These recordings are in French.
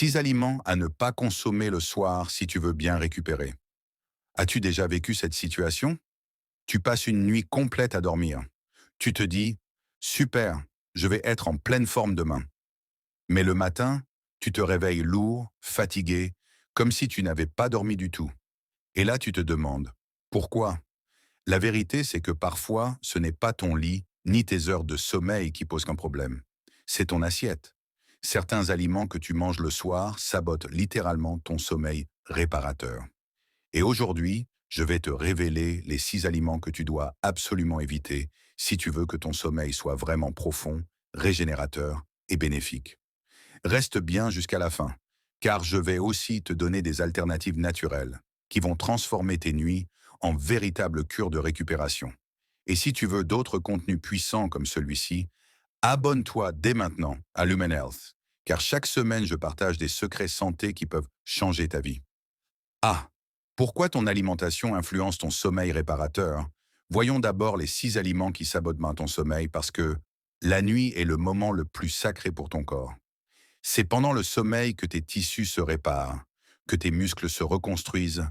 6 aliments à ne pas consommer le soir si tu veux bien récupérer. As-tu déjà vécu cette situation? Tu passes une nuit complète à dormir. Tu te dis, super, je vais être en pleine forme demain. Mais le matin, tu te réveilles lourd, fatigué, comme si tu n'avais pas dormi du tout. Et là, tu te demandes, pourquoi? La vérité, c'est que parfois, ce n'est pas ton lit, ni tes heures de sommeil qui posent un problème. C'est ton assiette. Certains aliments que tu manges le soir sabotent littéralement ton sommeil réparateur. Et aujourd'hui, je vais te révéler les 6 aliments que tu dois absolument éviter si tu veux que ton sommeil soit vraiment profond, régénérateur et bénéfique. Reste bien jusqu'à la fin, car je vais aussi te donner des alternatives naturelles qui vont transformer tes nuits en véritable cure de récupération. Et si tu veux d'autres contenus puissants comme celui-ci, abonne-toi dès maintenant à Lumen Health, car chaque semaine je partage des secrets santé qui peuvent changer ta vie. Ah, pourquoi ton alimentation influence ton sommeil réparateur? Voyons d'abord les 6 aliments qui sabotent ton sommeil parce que la nuit est le moment le plus sacré pour ton corps. C'est pendant le sommeil que tes tissus se réparent, que tes muscles se reconstruisent,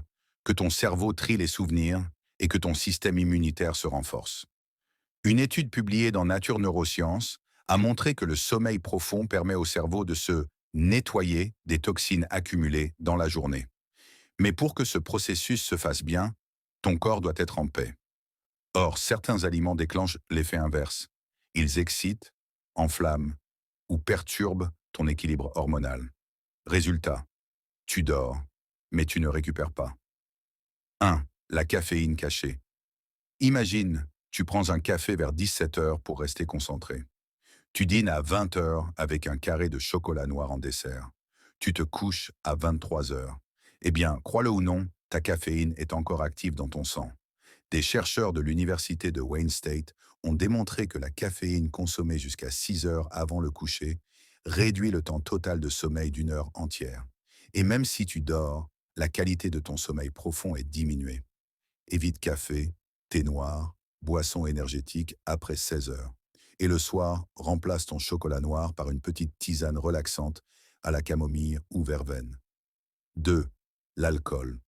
que ton cerveau trie les souvenirs et que ton système immunitaire se renforce. Une étude publiée dans Nature Neurosciences a montré que le sommeil profond permet au cerveau de se nettoyer des toxines accumulées dans la journée. Mais pour que ce processus se fasse bien, ton corps doit être en paix. Or, certains aliments déclenchent l'effet inverse. Ils excitent, enflamment ou perturbent ton équilibre hormonal. Résultat, tu dors, mais tu ne récupères pas. 1. La caféine cachée. Imagine, tu prends un café vers 17 heures pour rester concentré. Tu dînes à 20 heures avec un carré de chocolat noir en dessert. Tu te couches à 23 heures. Eh bien, crois-le ou non, ta caféine est encore active dans ton sang. Des chercheurs de l'université de Wayne State ont démontré que la caféine consommée jusqu'à 6 heures avant le coucher réduit le temps total de sommeil d'une heure entière. Et même si tu dors, la qualité de ton sommeil profond est diminuée. Évite café, thé noir, boissons énergétiques après 16 heures. Et le soir, remplace ton chocolat noir par une petite tisane relaxante à la camomille ou verveine. 2. L'alcool.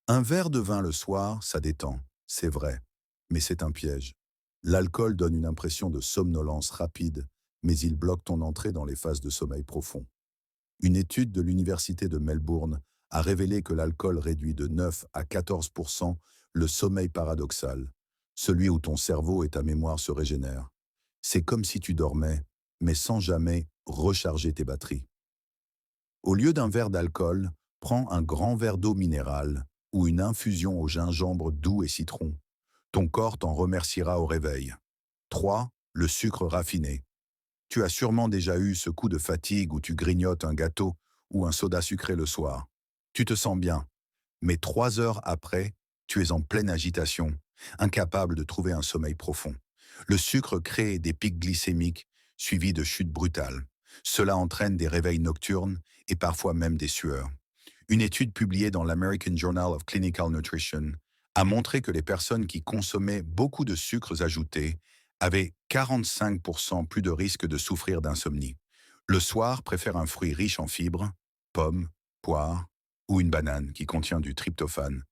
Un verre de vin le soir, ça détend, c'est vrai, mais c'est un piège. L'alcool donne une impression de somnolence rapide, mais il bloque ton entrée dans les phases de sommeil profond. Une étude de l'Université de Melbourne a révélé que l'alcool réduit de 9 à 14% le sommeil paradoxal, celui où ton cerveau et ta mémoire se régénèrent. C'est comme si tu dormais, mais sans jamais recharger tes batteries. Au lieu d'un verre d'alcool, prends un grand verre d'eau minérale ou une infusion au gingembre doux et citron. Ton corps t'en remerciera au réveil. 3. Le sucre raffiné. Tu as sûrement déjà eu ce coup de fatigue où tu grignotes un gâteau ou un soda sucré le soir. Tu te sens bien, mais 3 heures après, tu es en pleine agitation, incapable de trouver un sommeil profond. Le sucre crée des pics glycémiques suivis de chutes brutales. Cela entraîne des réveils nocturnes et parfois même des sueurs. Une étude publiée dans l'American Journal of Clinical Nutrition a montré que les personnes qui consommaient beaucoup de sucres ajoutés avaient 45% plus de risque de souffrir d'insomnie. Le soir, préfère un fruit riche en fibres, pommes, poires ou une banane qui contient du tryptophane,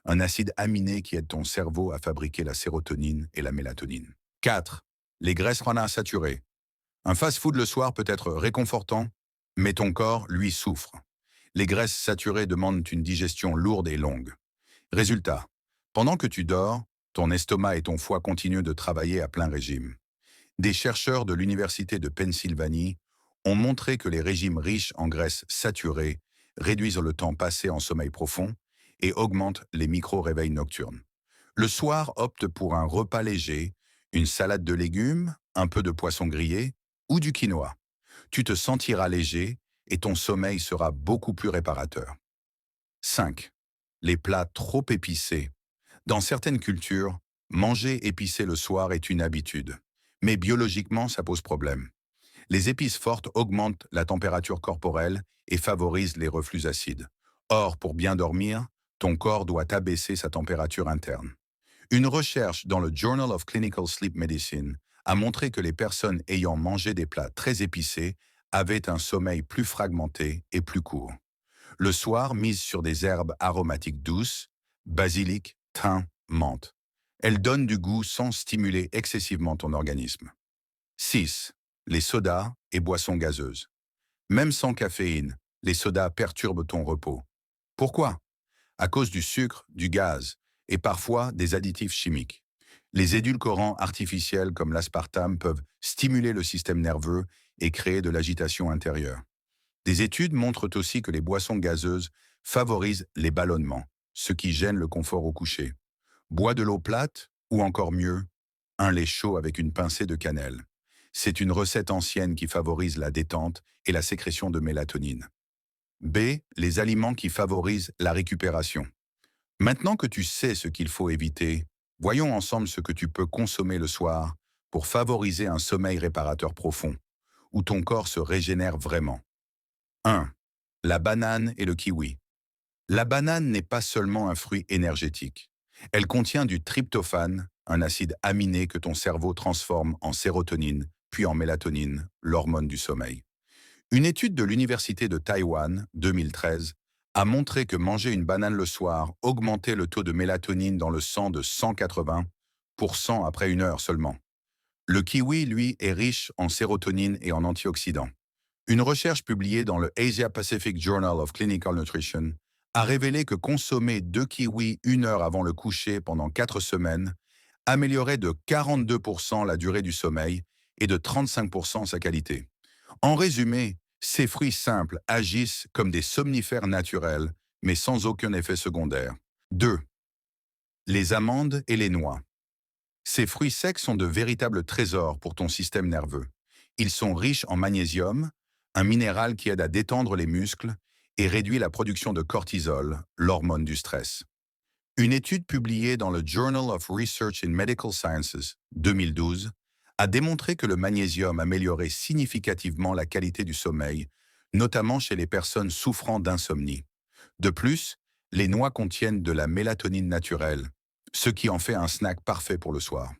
un acide aminé qui aide ton cerveau à fabriquer la sérotonine et la mélatonine. 4. Les graisses saturées. Un fast-food le soir peut être réconfortant, mais ton corps, lui, souffre. Les graisses saturées demandent une digestion lourde et longue. Résultat, pendant que tu dors, ton estomac et ton foie continuent de travailler à plein régime. Des chercheurs de l'Université de Pennsylvanie ont montré que les régimes riches en graisses saturées réduisent le temps passé en sommeil profond et augmentent les micro-réveils nocturnes. Le soir, opte pour un repas léger, une salade de légumes, un peu de poisson grillé ou du quinoa. Tu te sentiras léger et ton sommeil sera beaucoup plus réparateur. 5. Les plats trop épicés. Dans certaines cultures, manger épicé le soir est une habitude. Mais biologiquement, ça pose problème. Les épices fortes augmentent la température corporelle et favorisent les reflux acides. Or, pour bien dormir, ton corps doit abaisser sa température interne. Une recherche dans le Journal of Clinical Sleep Medicine a montré que les personnes ayant mangé des plats très épicés avaient un sommeil plus fragmenté et plus court. Le soir, mise sur des herbes aromatiques douces, basilic, thym, menthe. Elles donnent du goût sans stimuler excessivement ton organisme. 6. Les sodas et boissons gazeuses. Même sans caféine, les sodas perturbent ton repos. Pourquoi? À cause du sucre, du gaz et parfois des additifs chimiques. Les édulcorants artificiels comme l'aspartame peuvent stimuler le système nerveux et créer de l'agitation intérieure. Des études montrent aussi que les boissons gazeuses favorisent les ballonnements, ce qui gêne le confort au coucher. Bois de l'eau plate ou encore mieux, un lait chaud avec une pincée de cannelle. C'est une recette ancienne qui favorise la détente et la sécrétion de mélatonine. B. Les aliments qui favorisent la récupération. Maintenant que tu sais ce qu'il faut éviter, voyons ensemble ce que tu peux consommer le soir pour favoriser un sommeil réparateur profond, où ton corps se régénère vraiment. 1. La banane et le kiwi. La banane n'est pas seulement un fruit énergétique. Elle contient du tryptophane, un acide aminé que ton cerveau transforme en sérotonine, puis en mélatonine, l'hormone du sommeil. Une étude de l'Université de Taïwan, 2013, a montré que manger une banane le soir augmentait le taux de mélatonine dans le sang de 180% après une heure seulement. Le kiwi, lui, est riche en sérotonine et en antioxydants. Une recherche publiée dans le Asia Pacific Journal of Clinical Nutrition a révélé que consommer 2 kiwis une heure avant le coucher pendant 4 semaines améliorait de 42% la durée du sommeil et de 35% sa qualité. En résumé, ces fruits simples agissent comme des somnifères naturels, mais sans aucun effet secondaire. 2. Les amandes et les noix. Ces fruits secs sont de véritables trésors pour ton système nerveux. Ils sont riches en magnésium, un minéral qui aide à détendre les muscles et réduit la production de cortisol, l'hormone du stress. Une étude publiée dans le Journal of Research in Medical Sciences, 2012, a démontré que le magnésium améliorait significativement la qualité du sommeil, notamment chez les personnes souffrant d'insomnie. De plus, les noix contiennent de la mélatonine naturelle, ce qui en fait un snack parfait pour le soir.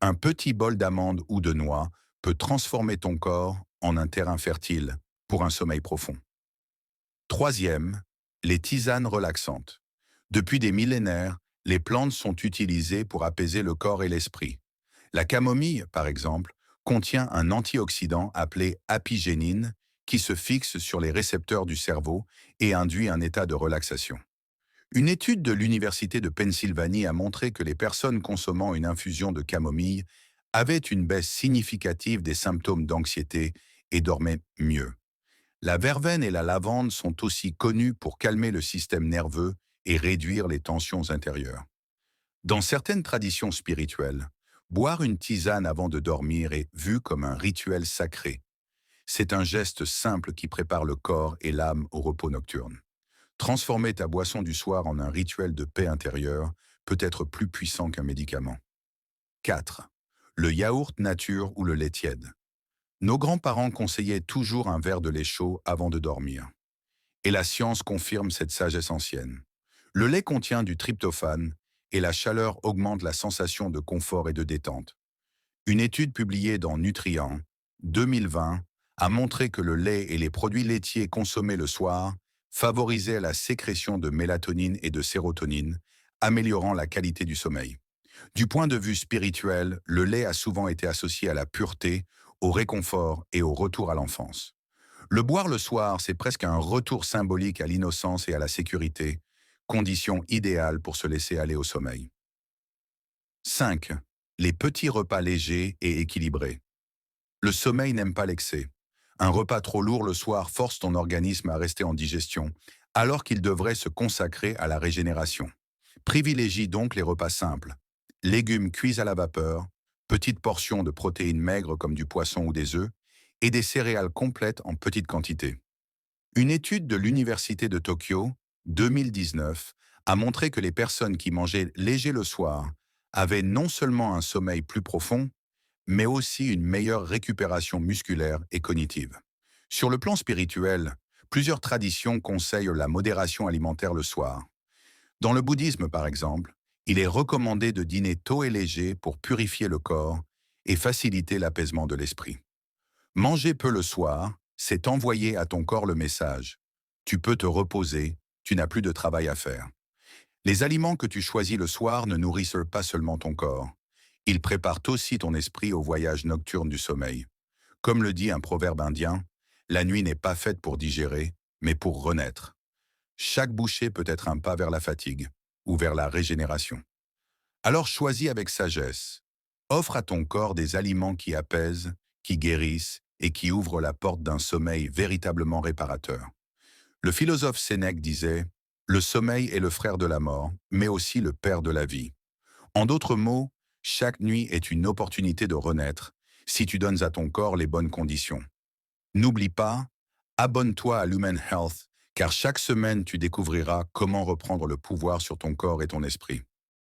Un petit bol d'amandes ou de noix peut transformer ton corps en un terrain fertile pour un sommeil profond. 3. Les tisanes relaxantes. Depuis des millénaires, les plantes sont utilisées pour apaiser le corps et l'esprit. La camomille, par exemple, contient un antioxydant appelé apigénine qui se fixe sur les récepteurs du cerveau et induit un état de relaxation. Une étude de l'Université de Pennsylvanie a montré que les personnes consommant une infusion de camomille avaient une baisse significative des symptômes d'anxiété et dormaient mieux. La verveine et la lavande sont aussi connues pour calmer le système nerveux et réduire les tensions intérieures. Dans certaines traditions spirituelles, boire une tisane avant de dormir est vu comme un rituel sacré. C'est un geste simple qui prépare le corps et l'âme au repos nocturne. Transformer ta boisson du soir en un rituel de paix intérieure peut être plus puissant qu'un médicament. 4. Le yaourt nature ou le lait tiède. Nos grands-parents conseillaient toujours un verre de lait chaud avant de dormir. Et la science confirme cette sagesse ancienne. Le lait contient du tryptophane et la chaleur augmente la sensation de confort et de détente. Une étude publiée dans Nutrient, 2020, a montré que le lait et les produits laitiers consommés le soir favorisaient la sécrétion de mélatonine et de sérotonine, améliorant la qualité du sommeil. Du point de vue spirituel, le lait a souvent été associé à la pureté, au réconfort et au retour à l'enfance. Le boire le soir, c'est presque un retour symbolique à l'innocence et à la sécurité, condition idéale pour se laisser aller au sommeil. 5. Les petits repas légers et équilibrés. Le sommeil n'aime pas l'excès. Un repas trop lourd le soir force ton organisme à rester en digestion, alors qu'il devrait se consacrer à la régénération. Privilégie donc les repas simples. Légumes cuits à la vapeur, petites portions de protéines maigres comme du poisson ou des œufs, et des céréales complètes en petite quantité. Une étude de l'Université de Tokyo, 2019, a montré que les personnes qui mangeaient léger le soir avaient non seulement un sommeil plus profond, mais aussi une meilleure récupération musculaire et cognitive. Sur le plan spirituel, plusieurs traditions conseillent la modération alimentaire le soir. Dans le bouddhisme, par exemple, il est recommandé de dîner tôt et léger pour purifier le corps et faciliter l'apaisement de l'esprit. Manger peu le soir, c'est envoyer à ton corps le message. Tu peux te reposer, tu n'as plus de travail à faire. Les aliments que tu choisis le soir ne nourrissent pas seulement ton corps. Ils préparent aussi ton esprit au voyage nocturne du sommeil. Comme le dit un proverbe indien, la nuit n'est pas faite pour digérer, mais pour renaître. Chaque bouchée peut être un pas vers la fatigue ou vers la régénération. Alors choisis avec sagesse. Offre à ton corps des aliments qui apaisent, qui guérissent et qui ouvrent la porte d'un sommeil véritablement réparateur. Le philosophe Sénèque disait « Le sommeil est le frère de la mort, mais aussi le père de la vie ». En d'autres mots, chaque nuit est une opportunité de renaître si tu donnes à ton corps les bonnes conditions. N'oublie pas, abonne-toi à Lumen Health, car chaque semaine tu découvriras comment reprendre le pouvoir sur ton corps et ton esprit.